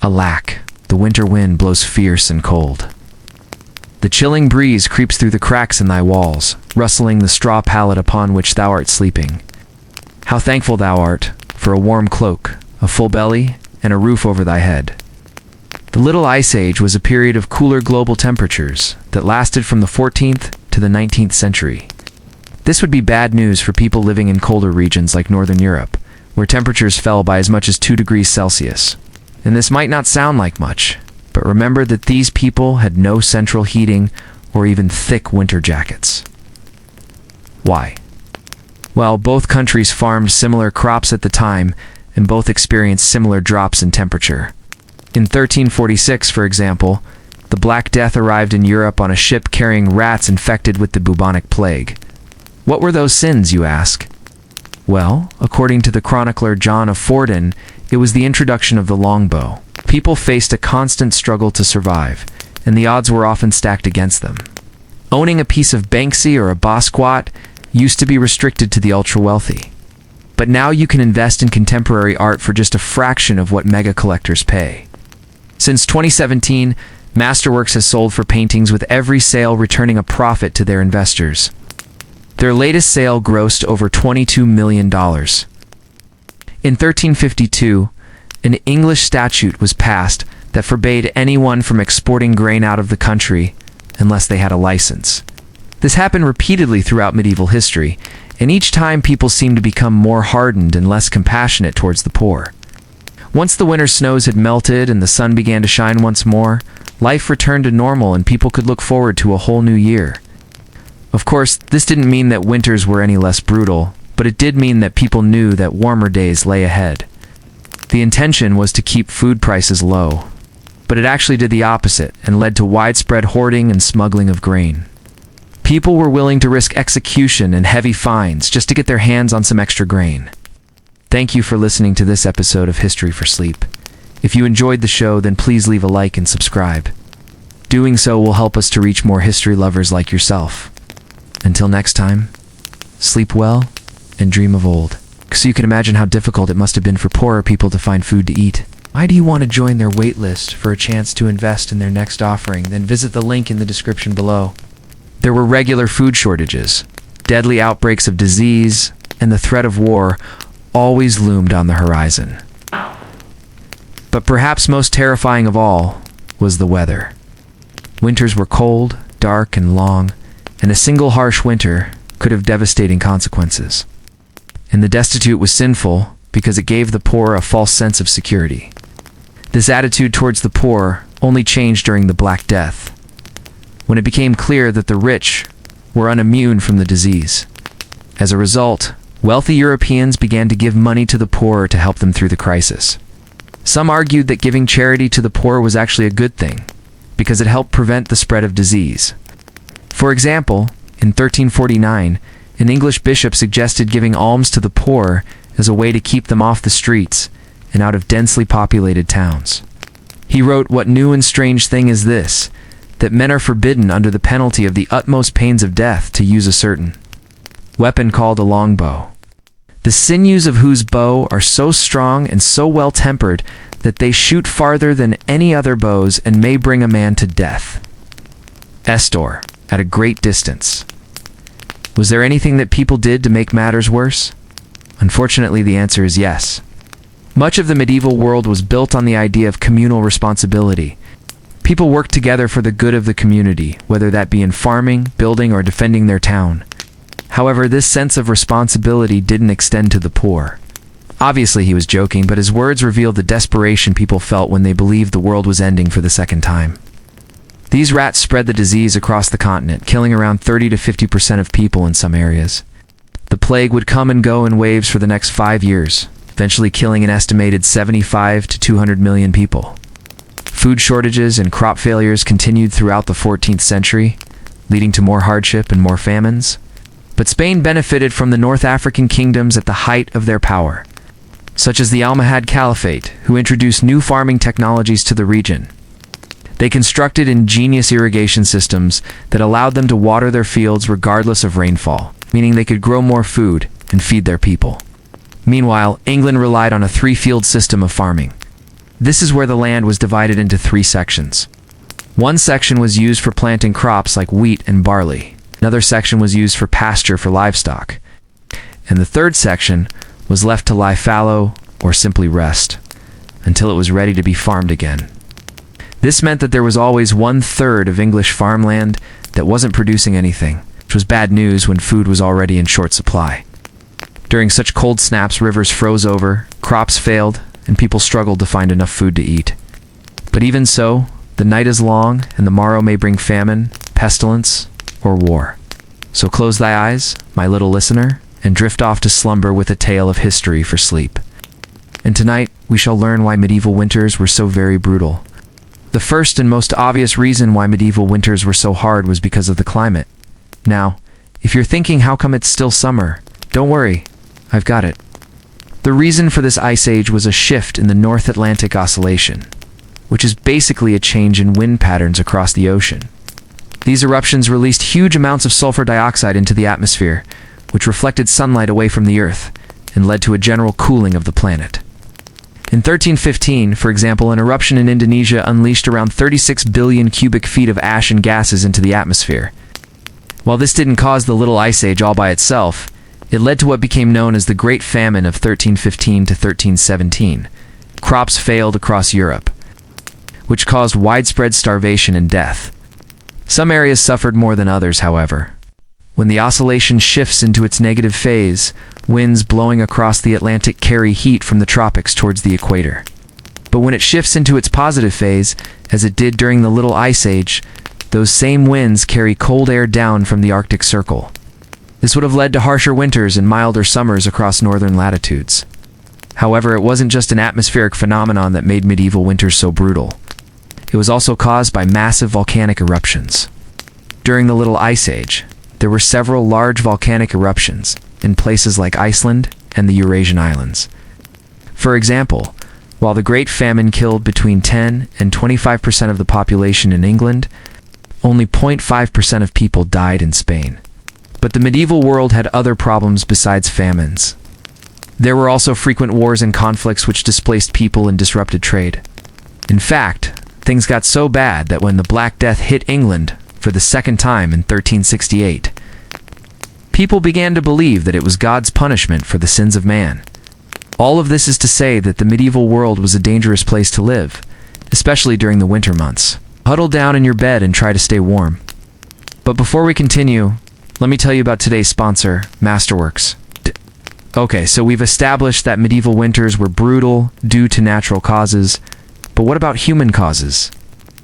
Alack, the winter wind blows fierce and cold. The chilling breeze creeps through the cracks in thy walls, rustling the straw pallet upon which thou art sleeping. How thankful thou art for a warm cloak, a full belly, and a roof over thy head. The Little Ice Age was a period of cooler global temperatures that lasted from the 14th to the 19th century. This would be bad news for people living in colder regions like Northern Europe, where temperatures fell by as much as 2 degrees Celsius. And this might not sound like much, but remember that these people had no central heating or even thick winter jackets. Why? Well, both countries farmed similar crops at the time, and both experienced similar drops in temperature. In 1346, for example, the Black Death arrived in Europe on a ship carrying rats infected with the bubonic plague. What were those sins, you ask? Well, according to the chronicler John of Fordun, it was the introduction of the longbow. People faced a constant struggle to survive, and the odds were often stacked against them. Owning a piece of Banksy or a Basquiat used to be restricted to the ultra-wealthy. But now you can invest in contemporary art for just a fraction of what mega collectors pay. Since 2017, Masterworks has sold for paintings with every sale returning a profit to their investors. Their latest sale grossed over $22 million. In 1352, an English statute was passed that forbade anyone from exporting grain out of the country unless they had a license. This happened repeatedly throughout medieval history, and each time people seemed to become more hardened and less compassionate towards the poor. Once the winter snows had melted and the sun began to shine once more, life returned to normal and people could look forward to a whole new year. Of course, this didn't mean that winters were any less brutal, but it did mean that people knew that warmer days lay ahead. The intention was to keep food prices low, but it actually did the opposite and led to widespread hoarding and smuggling of grain. People were willing to risk execution and heavy fines just to get their hands on some extra grain. Thank you for listening to this episode of History for Sleep. If you enjoyed the show, then please leave a like and subscribe. Doing so will help us to reach more history lovers like yourself. Until next time, sleep well and dream of old. So you can imagine how difficult it must have been for poorer people to find food to eat. Why do you want to join their wait list for a chance to invest in their next offering? Then visit the link in the description below. There were regular food shortages, deadly outbreaks of disease, and the threat of war always loomed on the horizon. But perhaps most terrifying of all was the weather. Winters were cold, dark, and long, and a single harsh winter could have devastating consequences. And the destitute was sinful because it gave the poor a false sense of security. This attitude towards the poor only changed during the Black Death, when it became clear that the rich were unimmune from the disease. As a result, wealthy Europeans began to give money to the poor to help them through the crisis. Some argued that giving charity to the poor was actually a good thing, because it helped prevent the spread of disease. For example, in 1349, an English bishop suggested giving alms to the poor as a way to keep them off the streets and out of densely populated towns. He wrote, "What new and strange thing is this, that men are forbidden under the penalty of the utmost pains of death to use a certain weapon called a longbow, the sinews of whose bow are so strong and so well tempered that they shoot farther than any other bows and may bring a man to death. Estor, at a great distance." Was there anything that people did to make matters worse? Unfortunately, the answer is yes. Much of the medieval world was built on the idea of communal responsibility. People worked together for the good of the community, whether that be in farming, building, or defending their town. However, this sense of responsibility didn't extend to the poor. Obviously, he was joking, but his words revealed the desperation people felt when they believed the world was ending for the second time. These rats spread the disease across the continent, killing around 30 to 50% of people in some areas. The plague would come and go in waves for the next 5 years, eventually killing an estimated 75 to 200 million people. Food shortages and crop failures continued throughout the 14th century, leading to more hardship and more famines. But Spain benefited from the North African kingdoms at the height of their power, such as the Almohad Caliphate, who introduced new farming technologies to the region. They constructed ingenious irrigation systems that allowed them to water their fields regardless of rainfall, meaning they could grow more food and feed their people. Meanwhile, England relied on a 3-field system of farming. This is where the land was divided into 3 sections. One section was used for planting crops like wheat and barley. Another section was used for pasture for livestock. And the third section was left to lie fallow or simply rest until it was ready to be farmed again. This meant that there was always 1/3 of English farmland that wasn't producing anything, which was bad news when food was already in short supply. During such cold snaps, rivers froze over, crops failed, and people struggled to find enough food to eat. But even so, the night is long, and the morrow may bring famine, pestilence, or war. So close thy eyes, my little listener, and drift off to slumber with a tale of history for sleep. And tonight, we shall learn why medieval winters were so very brutal. The first and most obvious reason why medieval winters were so hard was because of the climate. Now, if you're thinking how come it's still summer, don't worry, I've got it. The reason for this ice age was a shift in the North Atlantic Oscillation, which is basically a change in wind patterns across the ocean. These eruptions released huge amounts of sulfur dioxide into the atmosphere, which reflected sunlight away from the Earth and led to a general cooling of the planet. In 1315, for example, an eruption in Indonesia unleashed around 36 billion cubic feet of ash and gases into the atmosphere. While this didn't cause the Little Ice Age all by itself, it led to what became known as the Great Famine of 1315 to 1317. Crops failed across Europe, which caused widespread starvation and death. Some areas suffered more than others, however. When the oscillation shifts into its negative phase, winds blowing across the Atlantic carry heat from the tropics towards the equator. But when it shifts into its positive phase, as it did during the Little Ice Age, those same winds carry cold air down from the Arctic Circle. This would have led to harsher winters and milder summers across northern latitudes. However, it wasn't just an atmospheric phenomenon that made medieval winters so brutal. It was also caused by massive volcanic eruptions. During the Little Ice Age, there were several large volcanic eruptions in places like Iceland and the Eurasian Islands. For example, while the Great Famine killed between 10 and 25% of the population in England, only 0.5% of people died in Spain. But the medieval world had other problems besides famines. There were also frequent wars and conflicts which displaced people and disrupted trade. In fact, things got so bad that when the Black Death hit England for the second time in 1368, people began to believe that it was God's punishment for the sins of man. All of this is to say that the medieval world was a dangerous place to live, especially during the winter months. Huddle down in your bed and try to stay warm. But before we continue, let me tell you about today's sponsor, Masterworks. Okay, so we've established that medieval winters were brutal due to natural causes, but what about human causes?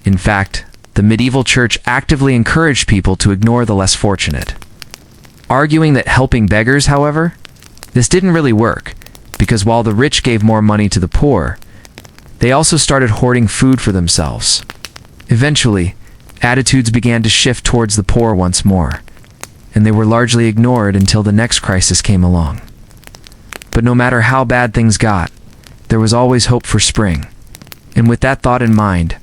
In fact, the medieval church actively encouraged people to ignore the less fortunate. Arguing that helping beggars, however, this didn't really work, because while the rich gave more money to the poor, they also started hoarding food for themselves. Eventually, attitudes began to shift towards the poor once more, and they were largely ignored until the next crisis came along. But no matter how bad things got, there was always hope for spring. And with that thought in mind,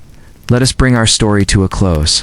let us bring our story to a close.